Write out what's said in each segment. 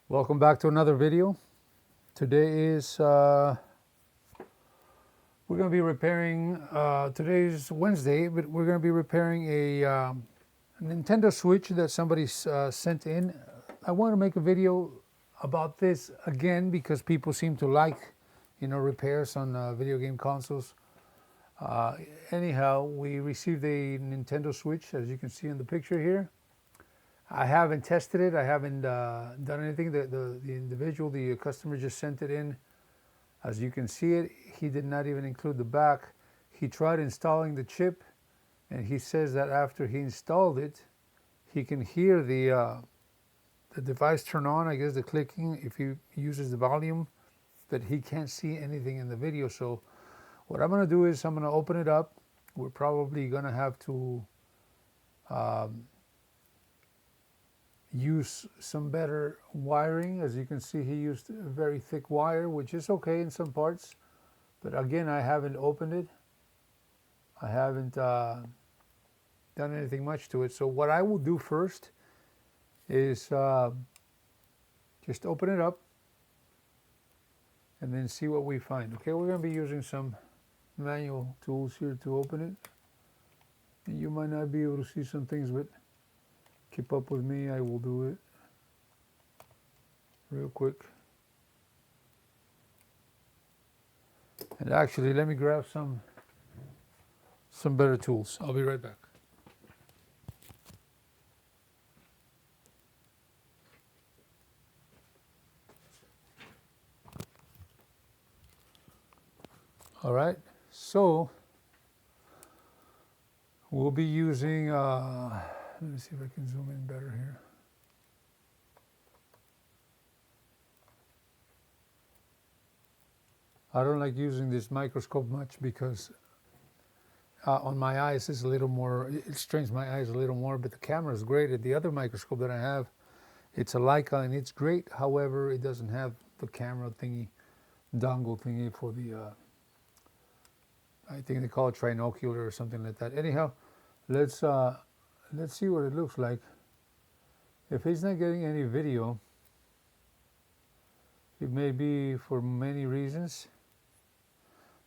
Welcome back to another video. Today is we're going to be repairing. Today's Wednesday, but we're going to be repairing a Nintendo Switch that somebody sent in. I want to make a video about this again because people seem to like, repairs on video game consoles. Anyhow, we received a Nintendo Switch, as you can see in the picture here. I haven't tested it. I haven't done anything. The individual, the customer, just sent it in. As you can see it, he did not even include the back. He tried installing the chip, and he says that after he installed it, he can hear the device turn on, I guess the clicking, if he uses the volume, but he can't see anything in the video. So what I'm going to do is I'm going to open it up. We're probably going to have to use some better wiring. As you can see, he used a very thick wire, which is okay in some parts, but again, I haven't opened it. I haven't done anything much to it. So what I will do first is just open it up and then see what we find. Okay, we're going to be using some manual tools here to open it, and you might not be able to see some things, but keep up with me. I will do it real quick. And actually, let me grab some better tools. I'll be right back. All right, so we'll be using, let me see if I can zoom in better here. I don't like using this microscope much because on my eyes it's a little more, it strains my eyes a little more, but the camera is great. The other microscope that I have, it's a Leica and it's great. However, it doesn't have the camera thingy, dongle thingy for the, I think they call it trinocular or something like that. Anyhow, let's see what it looks like. If he's not getting any video, it may be for many reasons.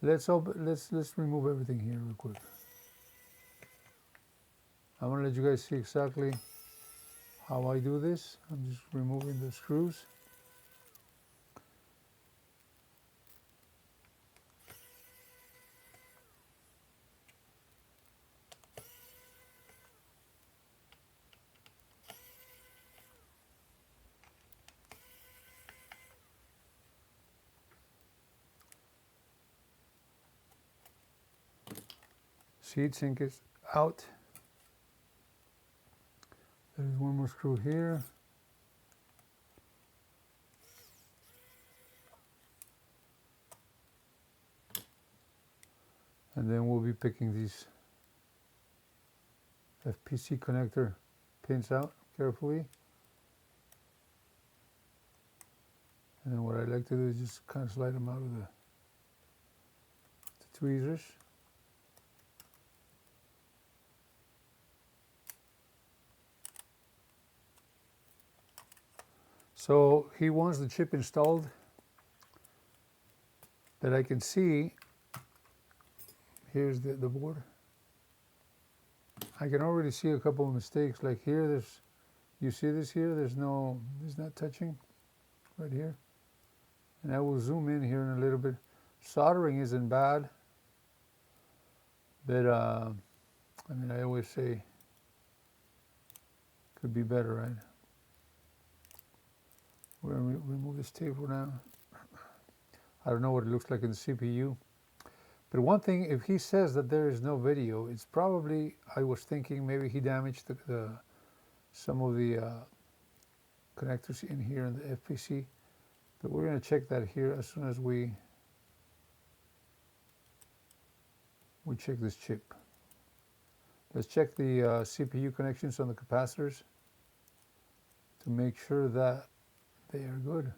Let's remove everything here real quick. I want to let you guys see exactly how I do this. I'm just removing the screws. Heat sink is out. There's one more screw here. And then we'll be picking these FPC connector pins out carefully. And then what I like to do is just kind of slide them out of the tweezers. So he wants the chip installed that I can see. Here's the board. I can already see a couple of mistakes. Like here, there's, you see this here? There's not touching right here. And I will zoom in here in a little bit. Soldering isn't bad, but I mean, I always say could be better, right? We're going to remove this tape for now. I don't know what it looks like in the CPU. But one thing, if he says that there is no video, it's probably, I was thinking maybe he damaged some of the connectors in here in the FPC. But we're going to check that here as soon as we check this chip. Let's check the CPU connections on the capacitors to make sure that they are good.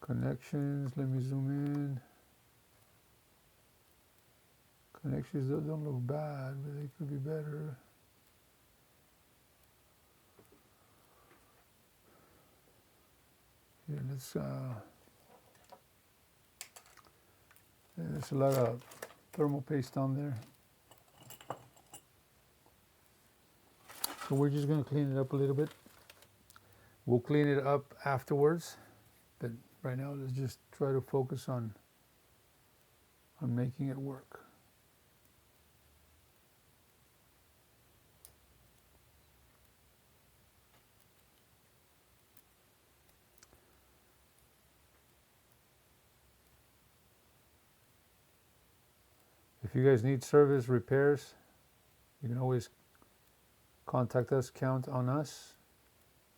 Connections, let me zoom in. Connections don't look bad, but they could be better. Here, there's a lot of thermal paste on there. So we're just going to clean it up a little bit. We'll clean it up afterwards, but right now let's just try to focus on making it work. If you guys need service repairs, you can always contact us, count on us.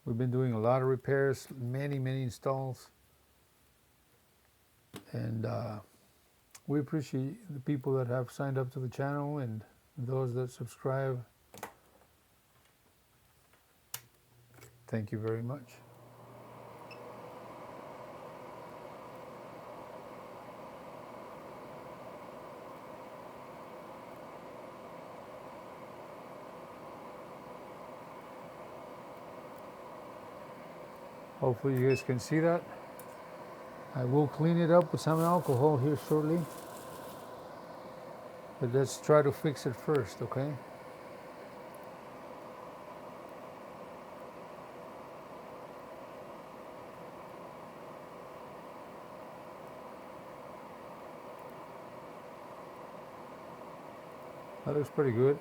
We've been doing a lot of repairs, many installs, and we appreciate the people that have signed up to the channel and those that subscribe. Thank you very much. Hopefully you guys can see that. I will clean it up with some alcohol here shortly. But let's try to fix it first, okay? That looks pretty good.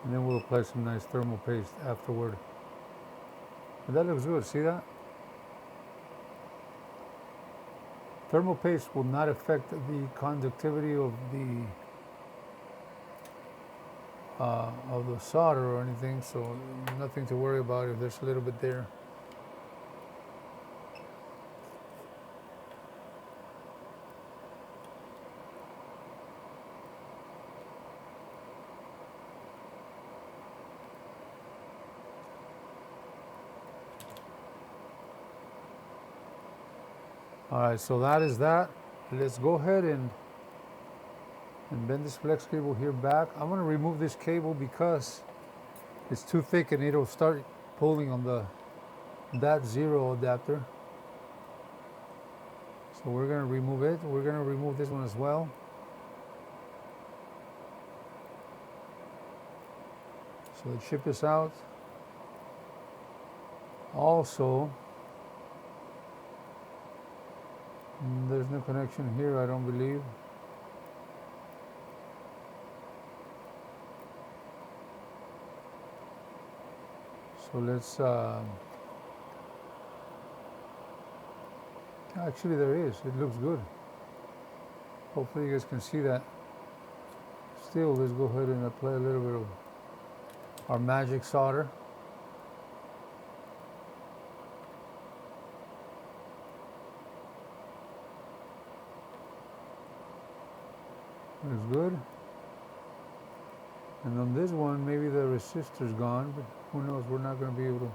And then we'll apply some nice thermal paste afterward. And that looks good, see that? Thermal paste will not affect the conductivity of the solder or anything, so nothing to worry about if there's a little bit there. All right, so that is that. Let's go ahead and bend this flex cable here back. I'm gonna remove this cable because it's too thick and it'll start pulling on that zero adapter. So we're gonna remove it. We're gonna remove this one as well. So let's ship this out. Also, there's no connection here, I don't believe. So let's, actually there is, it looks good. Hopefully you guys can see that. Still, let's go ahead and apply a little bit of our magic solder. Looks good. And on this one, maybe the resistor's gone, but who knows? We're not going to be able to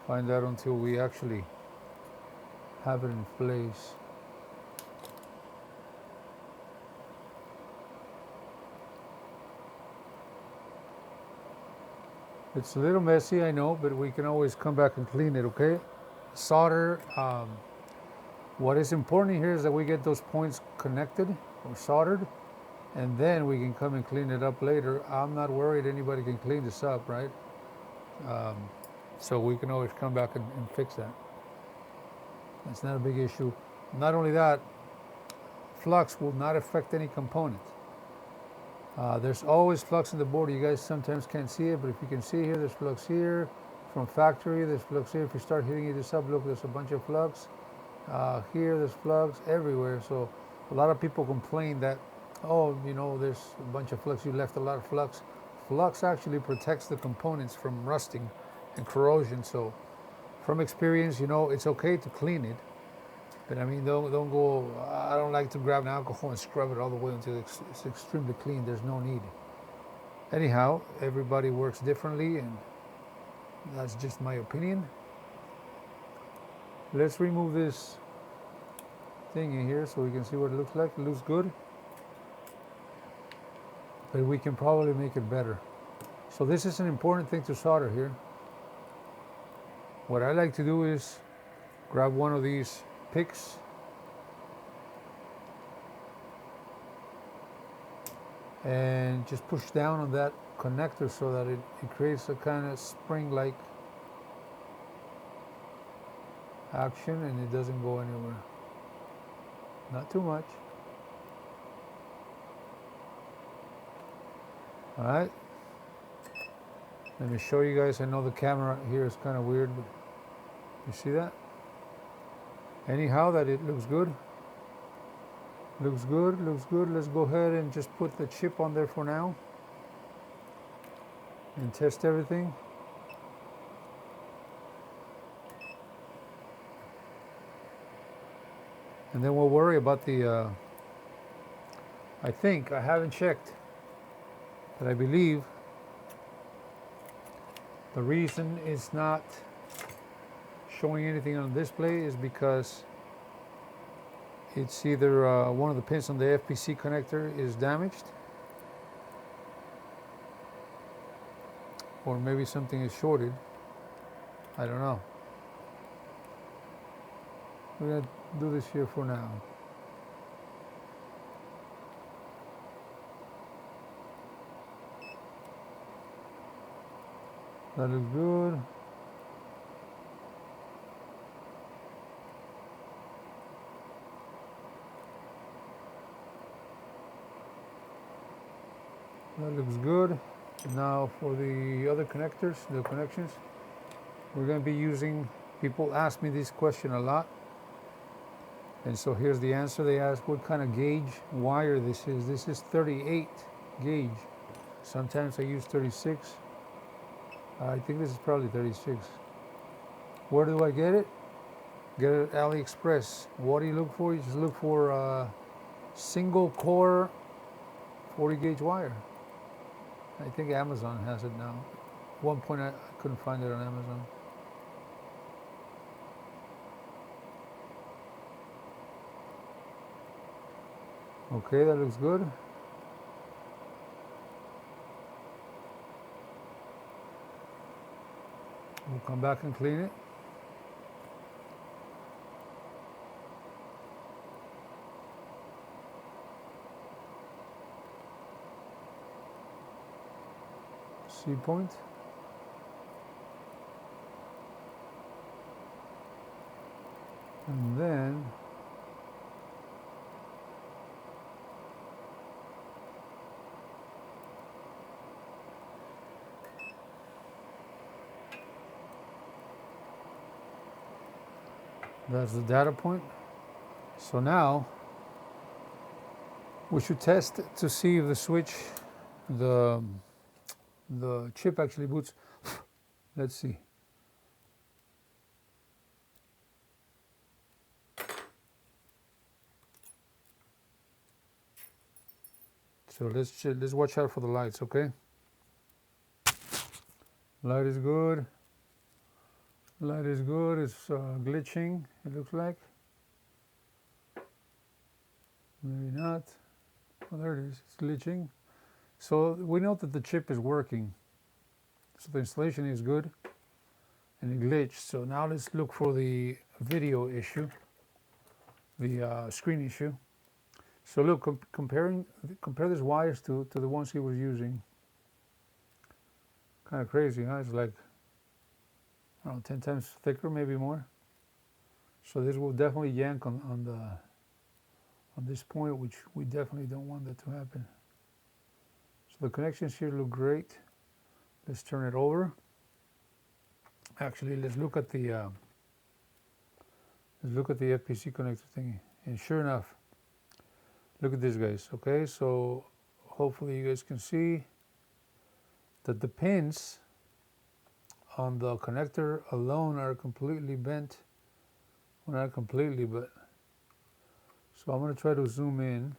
find out until we actually have it in place. It's a little messy, I know, but we can always come back and clean it, okay? Solder, what is important here is that we get those points connected or soldered, and then we can come and clean it up later. I'm not worried anybody can clean this up, right? So we can always come back and fix that. That's not a big issue. Not only that, flux will not affect any component. There's always flux in the board. You guys sometimes can't see it, but if you can see here, there's flux here. From factory, there's flux here. If you start hitting this up, look, there's a bunch of flux. Here, there's flux everywhere. So a lot of people complain that, oh, you know, there's a bunch of flux, you left a lot of flux. Flux actually protects the components from rusting and corrosion. So from experience, you know, it's okay to clean it. But I mean, don't go. I don't like to grab an alcohol and scrub it all the way until it's extremely clean. There's no need. Anyhow, everybody works differently, and that's just my opinion. Let's remove this thing in here so we can see what it looks like. It looks good, but we can probably make it better. So this is an important thing to solder here. What I like to do is grab one of these picks and just push down on that connector so that it creates a kind of spring-like action and it doesn't go anywhere. Not too much. All right. Let me show you guys. I know the camera here is kind of weird, but you see that? Anyhow, that it looks good. Looks good, looks good. Let's go ahead and just put the chip on there for now and test everything. And then we'll worry about the, I think, I haven't checked, but I believe the reason it's not showing anything on display is because it's either one of the pins on the FPC connector is damaged, or maybe something is shorted. I don't know. We're gonna do this here for now. That looks good. That looks good. Now for the other connectors, the connections, we're going to be using, people ask me this question a lot. And so here's the answer. They ask what kind of gauge wire this is. This is 38 gauge. Sometimes I use 36. I think this is probably 36. Where do I get it? Get it at AliExpress. What do you look for? You just look for single core 40 gauge wire. I think Amazon has it now. At one point I couldn't find it on Amazon. Okay, that looks good. We'll come back and clean it. C-point. And then that's the data point. So now we should test to see if the switch, the chip actually boots. Let's see. So let's watch out for the lights, okay? Light is good. Light is good. It's glitching, it looks like. Maybe not. Oh, there it is. It's glitching. So we know that the chip is working. So the installation is good. And it glitched. So now let's look for the video issue, the screen issue. So look, compare these wires to the ones he was using. Kind of crazy, huh? It's like, I don't know, 10 times thicker, maybe more. So this will definitely yank on this point, which we definitely don't want that to happen. So the connections here look great. Let's turn it over. Actually, let's look at the FPC connector thingy. And sure enough, look at this, guys. Okay, so hopefully you guys can see that the pins on the connector alone are completely bent. Well, not completely, but So I'm going to try to zoom in.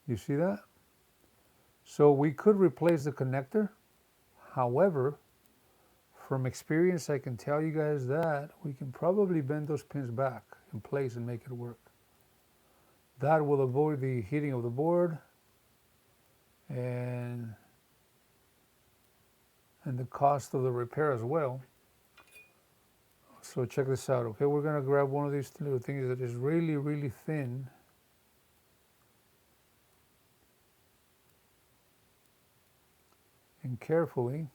You see that? So we could replace the connector. However, from experience, I can tell you guys that we can probably bend those pins back in place and make it work. That will avoid the heating of the board and the cost of the repair as well. So check this out, okay? We're gonna grab one of these little things that is really, really thin. And carefully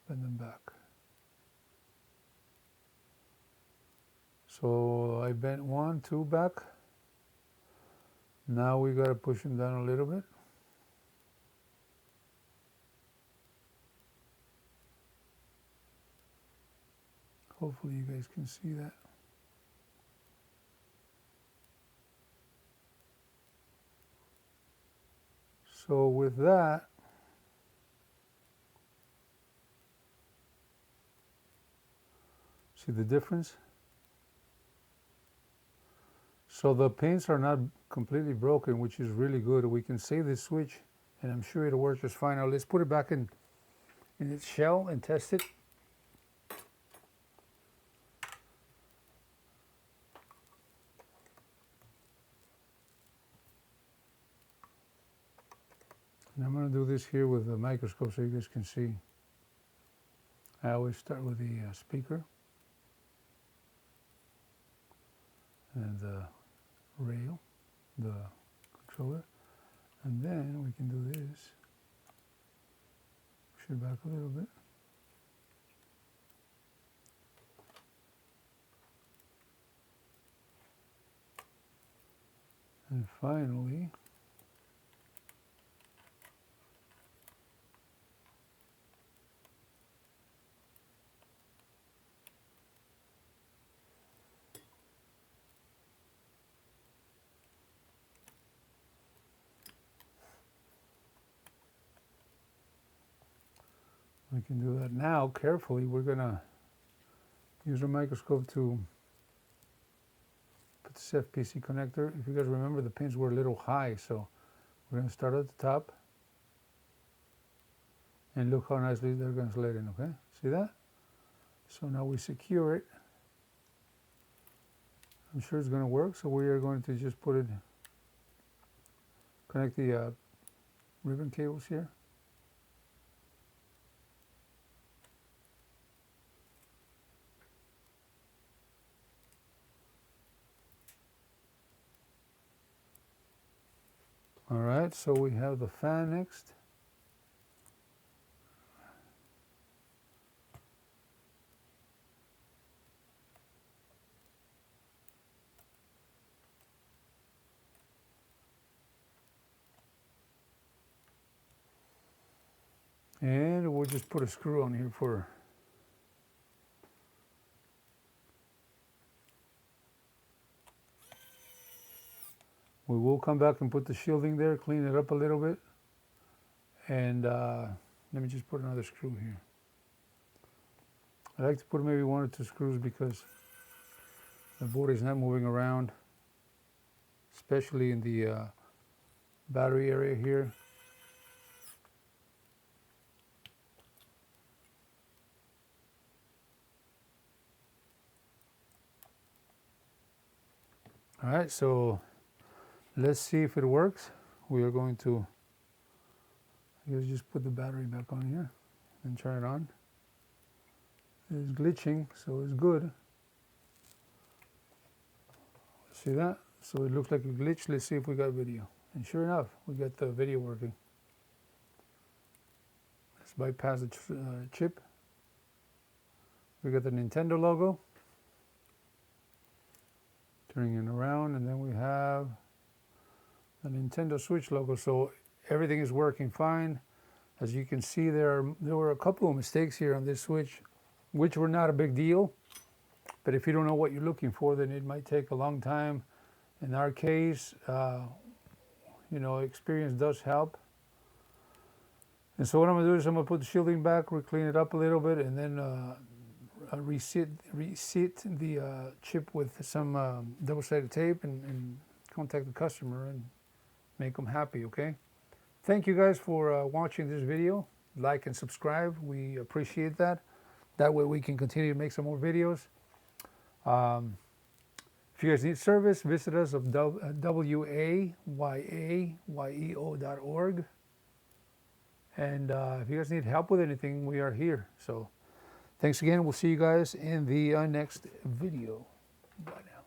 bend them back. So I bent 1, 2 back. Now we gotta push them down a little bit. Hopefully you guys can see that. So with that, see the difference? So the pins are not completely broken, which is really good. We can save this switch and I'm sure it'll work just fine. Now let's put it back in its shell and test it. And I'm going to do this here with the microscope so you guys can see. I always start with the speaker and the rail, the controller, and then we can do this. Push it back a little bit. And finally, we can do that. Now, carefully, we're going to use a microscope to put this FPC connector. If you guys remember, the pins were a little high, so we're going to start at the top. And look how nicely they're going to slide in, okay? See that? So now we secure it. I'm sure it's going to work, so we are going to just put it, connect the ribbon cables here. All right, so we have the fan next. And we'll just put a screw on here for we will come back and put the shielding there, clean it up a little bit. And let me just put another screw here. I like to put maybe 1 or 2 screws because the board is not moving around, especially in the battery area here. All right, so let's see if it works. We are going to just put the battery back on here and turn it on. It's glitching, so it's good. See that? So it looks like a glitch. Let's see if we got video. And sure enough, we got the video working. Let's bypass the chip. We got the Nintendo logo. Turning it around, and then we have the Nintendo Switch logo. So everything is working fine. As you can see, there were a couple of mistakes here on this switch, which were not a big deal. But if you don't know what you're looking for, then it might take a long time. In our case, you know, experience does help. And so what I'm going to do is I'm going to put the shielding back, clean it up a little bit, and then reseat the chip with some double-sided tape and contact the customer and make them happy, okay? Thank you guys for watching this video. Like and subscribe. We appreciate that. That way we can continue to make some more videos. If you guys need service, visit us at wayayeo.org. And if you guys need help with anything, we are here. So thanks again. We'll see you guys in the next video. Bye now.